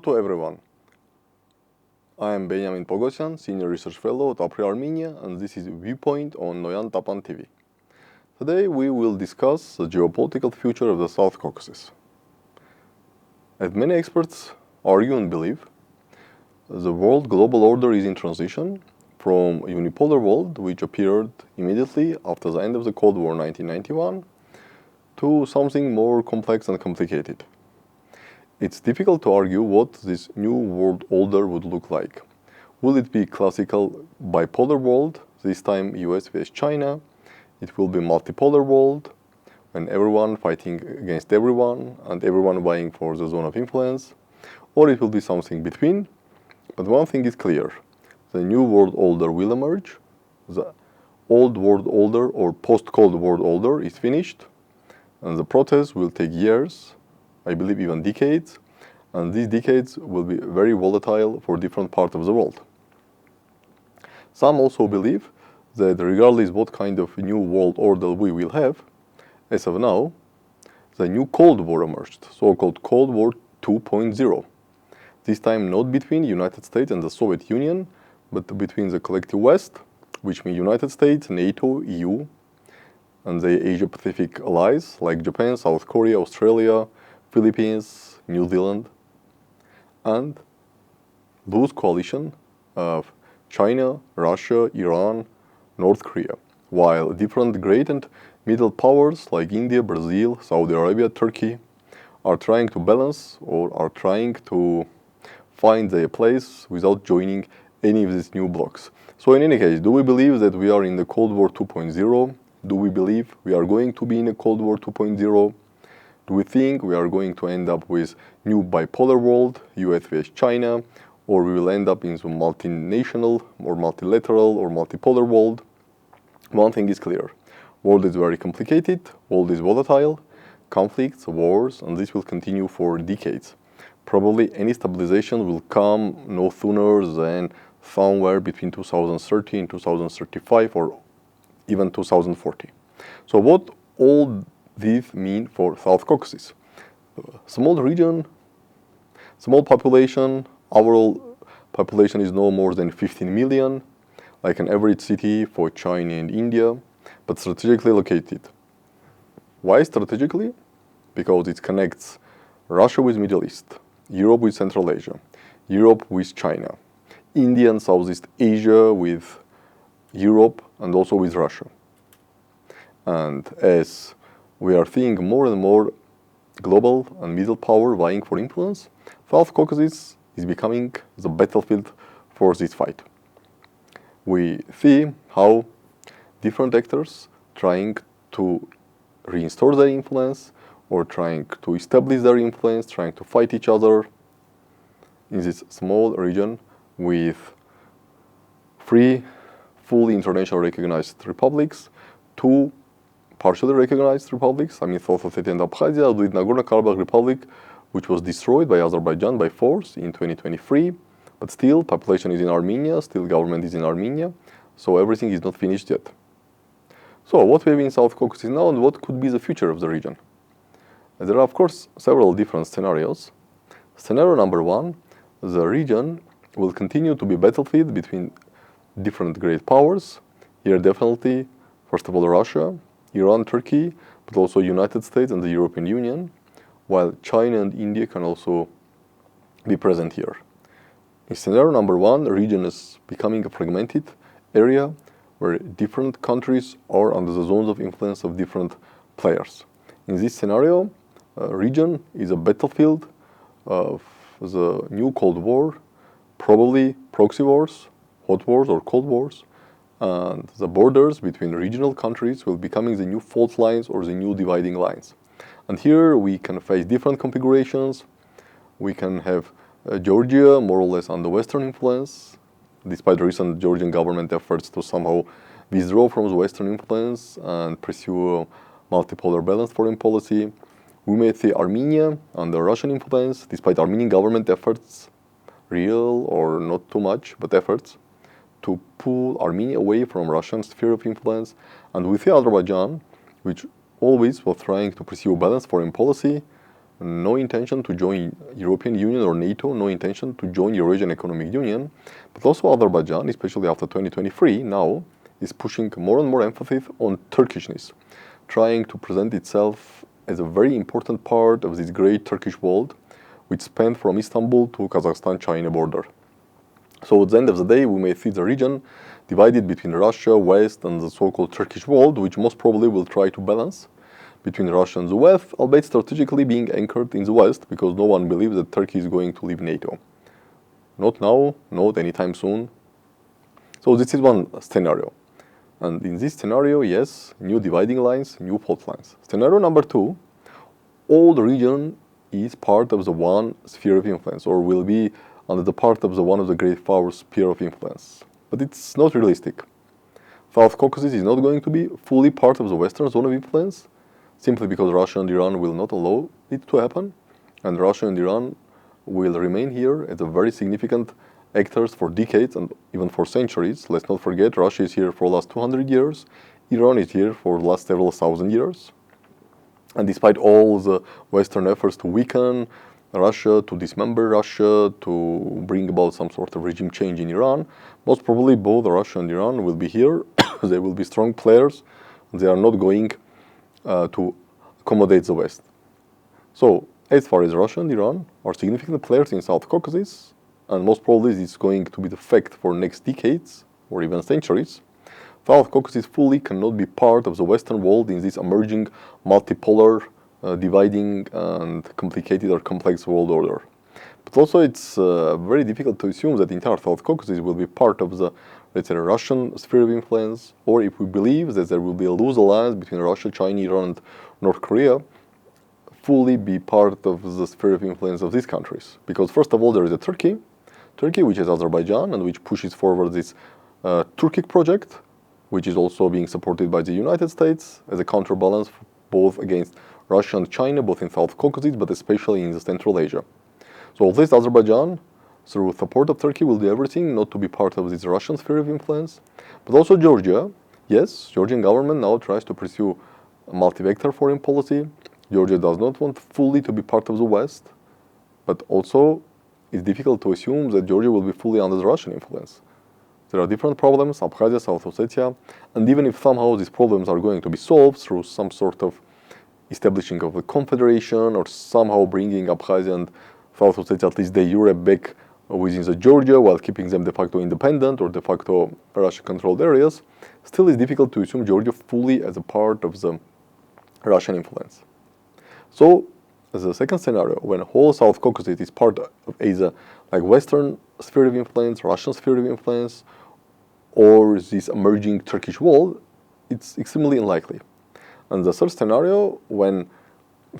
to everyone. I am Benyamin Poghosyan, Senior Research Fellow at Armenia, and this is Viewpoint on noyantapantv. Today we will discuss the geopolitical future of the South Caucasus. As many experts argue and believe, the world global order is in transition from a unipolar world, which appeared immediately after the end of the Cold War 1991, to something more complex and complicated. It's difficult to argue what this new world order would look like. Will it be classical bipolar world, this time US vs China? It will be multipolar world, and everyone fighting against everyone, and everyone vying for the zone of influence. Or it will be something between. But one thing is clear, the new world order will emerge. The old world order or post-Cold War order is finished, and the process will take years, I believe even decades, and these decades will be very volatile for different parts of the world. Some also believe that regardless what kind of new world order we will have, as of now, the new Cold War emerged, so-called Cold War 2.0. This time not between the United States and the Soviet Union, but between the collective West, which means United States, NATO, EU, and the Asia-Pacific allies like Japan, South Korea, Australia, Philippines, New Zealand, and loose coalition of China, Russia, Iran, North Korea, while different great and middle powers like India, Brazil, Saudi Arabia, Turkey are trying to balance or are trying to find their place without joining any of these new blocs. So in any case, do we believe that we are in the Cold War 2.0? Do we believe we are going to be in a Cold War 2.0? Do we think we are going to end up with new bipolar world, US vs China, or we will end up in some multinational or multilateral or multipolar world? One thing is clear, world is very complicated, world is volatile, conflicts, wars, and this will continue for decades. Probably any stabilization will come no sooner than somewhere between 2030 and 2035 or even 2040. So what all these mean for South Caucasus? Small region, small population, overall population is no more than 15 million, like an average city for China and India, but strategically located. Why strategically? Because it connects Russia with Middle East, Europe with Central Asia, Europe with China, India and Southeast Asia with Europe and also with Russia. And as we are seeing more and more global and middle power vying for influence, South Caucasus is becoming the battlefield for this fight. We see how different actors trying to reinstore their influence or trying to establish their influence, trying to fight each other in this small region with three fully internationally recognized republics, two partially recognized republics, South Ossetia and Abkhazia, with Nagorno-Karabakh Republic, which was destroyed by Azerbaijan by force in 2023, but still population is in Armenia, still government is in Armenia, so everything is not finished yet. So what we have in South Caucasus now and what could be the future of the region? There are of course several different scenarios. Scenario number one, the region will continue to be a battlefield between different great powers. Here definitely, first of all, Russia, Iran, Turkey, but also United States and the European Union, while China and India can also be present here. In scenario number one, the region is becoming a fragmented area where different countries are under the zones of influence of different players. In this scenario, region is a battlefield of the new Cold War, probably proxy wars, hot wars or cold wars, and the borders between regional countries will becoming the new fault lines or the new dividing lines. And here we can face different configurations. We can have Georgia more or less under Western influence, despite recent Georgian government efforts to somehow withdraw from the Western influence and pursue a multipolar balanced foreign policy. We may see Armenia under Russian influence, despite Armenian government efforts, real or not too much, but efforts, to pull Armenia away from Russian sphere of influence. And we see Azerbaijan, which always was trying to pursue a balanced foreign policy, no intention to join European Union or NATO, no intention to join Eurasian Economic Union, but also Azerbaijan, especially after 2023, now is pushing more and more emphasis on Turkishness, trying to present itself as a very important part of this great Turkish world, which spans from Istanbul to Kazakhstan-China border. So at the end of the day, we may see the region divided between Russia, West, and the so-called Turkish world, which most probably will try to balance between Russia and the West, albeit strategically being anchored in the West, because no one believes that Turkey is going to leave NATO. Not now, not anytime soon. So this is one scenario. And in this scenario, yes, new dividing lines, new fault lines. Scenario number two, all the region is part of the one sphere of influence, or will be under the part of the one of the great powers sphere of influence. But it's not realistic. South Caucasus is not going to be fully part of the Western zone of influence, simply because Russia and Iran will not allow it to happen, and Russia and Iran will remain here as a very significant actors for decades and even for centuries. Let's not forget, Russia is here for the last 200 years, Iran is here for the last several thousand years. And despite all the Western efforts to weaken Russia, to dismember Russia, to bring about some sort of regime change in Iran, most probably both Russia and Iran will be here. They will be strong players. They are not going to accommodate the West. So, as far as Russia and Iran are significant players in South Caucasus, and most probably this is going to be the fact for next decades or even centuries, South Caucasus fully cannot be part of the Western world in this emerging multipolar, dividing and complicated or complex world order. But also it's very difficult to assume that the entire South Caucasus will be part of the, let's say, Russian sphere of influence, or if we believe that there will be a loose alliance between Russia, China, Iran, and North Korea, fully be part of the sphere of influence of these countries. Because first of all, there is a Turkey, which is Azerbaijan, and which pushes forward this Turkic project, which is also being supported by the United States as a counterbalance both against Russia and China, both in South Caucasus, but especially in the Central Asia. So at least Azerbaijan, through support of Turkey, will do everything not to be part of this Russian sphere of influence. But also Georgia, yes, Georgian government now tries to pursue a multi-vector foreign policy. Georgia does not want fully to be part of the West, but also it's difficult to assume that Georgia will be fully under the Russian influence. There are different problems, Abkhazia, South Ossetia, and even if somehow these problems are going to be solved through some sort of establishing of a confederation or somehow bringing Abkhazia and South Ossetia, at least de jure, back within the Georgia while keeping them de facto independent or de facto Russian-controlled areas, still it's difficult to assume Georgia fully as a part of the Russian influence. So, as a second scenario, when whole South Caucasus is part of either like Western sphere of influence, Russian sphere of influence, or this emerging Turkish world, it's extremely unlikely. And the third scenario, when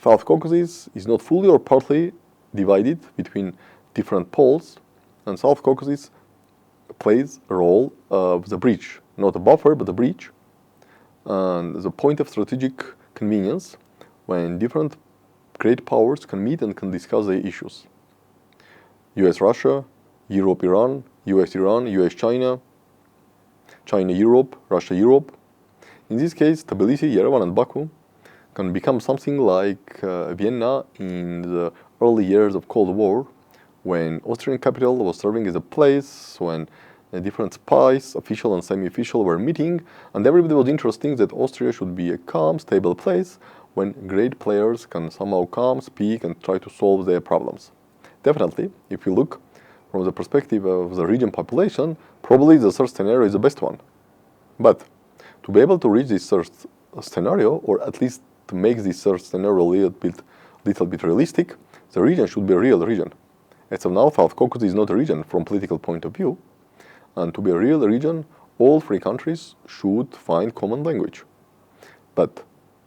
South Caucasus is not fully or partly divided between different poles, and South Caucasus plays a role of the bridge, not a buffer, but a bridge, and the point of strategic convenience when different great powers can meet and can discuss their issues. US-Russia, Europe-Iran, US-Iran, US-China, China-Europe, Russia-Europe. In this case, Tbilisi, Yerevan, and Baku can become something like Vienna in the early years of Cold War, when Austrian capital was serving as a place when different spies, official and semi-official, were meeting, and everybody was interested that Austria should be a calm, stable place when great players can somehow come, speak, and try to solve their problems. Definitely, if you look from the perspective of the region population, probably the third scenario is the best one. But to be able to reach this third scenario, or at least to make this third scenario a little bit realistic, the region should be a real region. As of now, South Caucasus is not a region from political point of view, and to be a real region, all three countries should find common language. But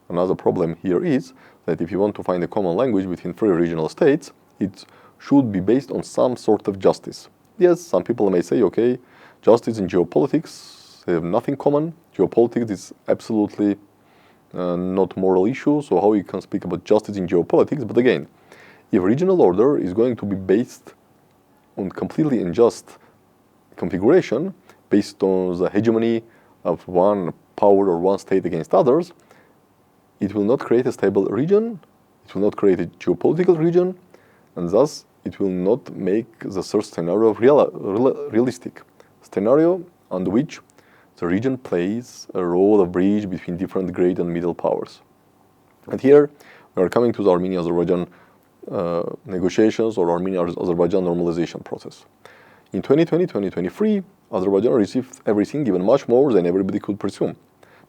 another problem here is that if you want to find a common language between three regional states, it should be based on some sort of justice. Yes, some people may say, okay, justice and geopolitics, they have nothing common. Geopolitics is absolutely not moral issue, so how you can speak about justice in geopolitics? But again, if regional order is going to be based on completely unjust configuration, based on the hegemony of one power or one state against others, it will not create a stable region, it will not create a geopolitical region, and thus it will not make the third scenario realistic. Scenario under which the region plays a role of bridge between different great and middle powers. And here we are coming to the Armenia-Azerbaijan negotiations or Armenia-Azerbaijan normalization process. In 2020-2023, Azerbaijan received everything, even much more than everybody could presume.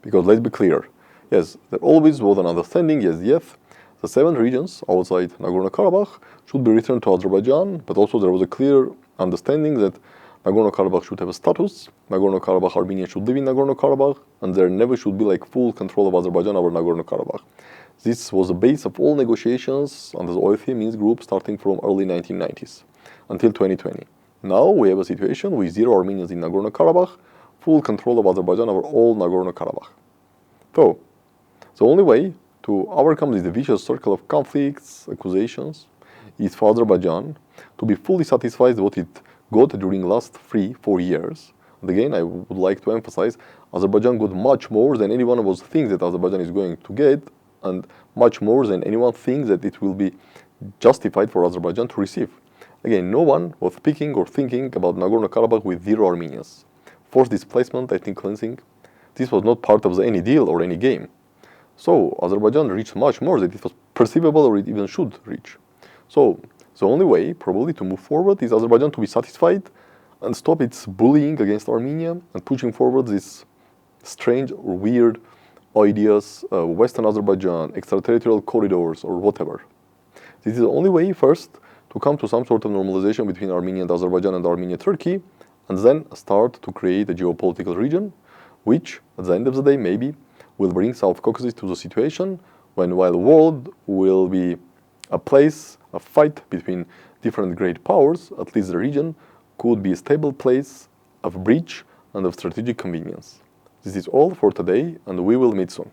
Because let's be clear, yes, there always was an understanding, yes, the 7 regions outside Nagorno-Karabakh should be returned to Azerbaijan, but also there was a clear understanding that Nagorno-Karabakh should have a status, Nagorno-Karabakh Armenia should live in Nagorno-Karabakh, and there never should be like full control of Azerbaijan over Nagorno-Karabakh. This was the base of all negotiations under the OFA Minsk group starting from early 1990s until 2020. Now we have a situation with 0 Armenians in Nagorno-Karabakh, full control of Azerbaijan over all Nagorno-Karabakh. So, the only way to overcome this vicious circle of conflicts, accusations, is for Azerbaijan to be fully satisfied with what it got during the last 3-4 years. And again, I would like to emphasize, Azerbaijan got much more than anyone of those things that Azerbaijan is going to get, and much more than anyone thinks that it will be justified for Azerbaijan to receive. Again, no one was speaking or thinking about Nagorno-Karabakh with 0 Armenians. Forced displacement, ethnic cleansing, this was not part of any deal or any game. So Azerbaijan reached much more than it was perceivable or it even should reach. So the only way probably to move forward is Azerbaijan to be satisfied and stop its bullying against Armenia and pushing forward these strange or weird ideas, Western Azerbaijan, extraterritorial corridors or whatever. This is the only way first to come to some sort of normalization between Armenia and Azerbaijan and Armenia-Turkey, and then start to create a geopolitical region, which at the end of the day maybe will bring South Caucasus to the situation when while the world will be a place, a fight between different great powers, at least the region could be a stable place of bridge and of strategic convenience. This is all for today, and we will meet soon.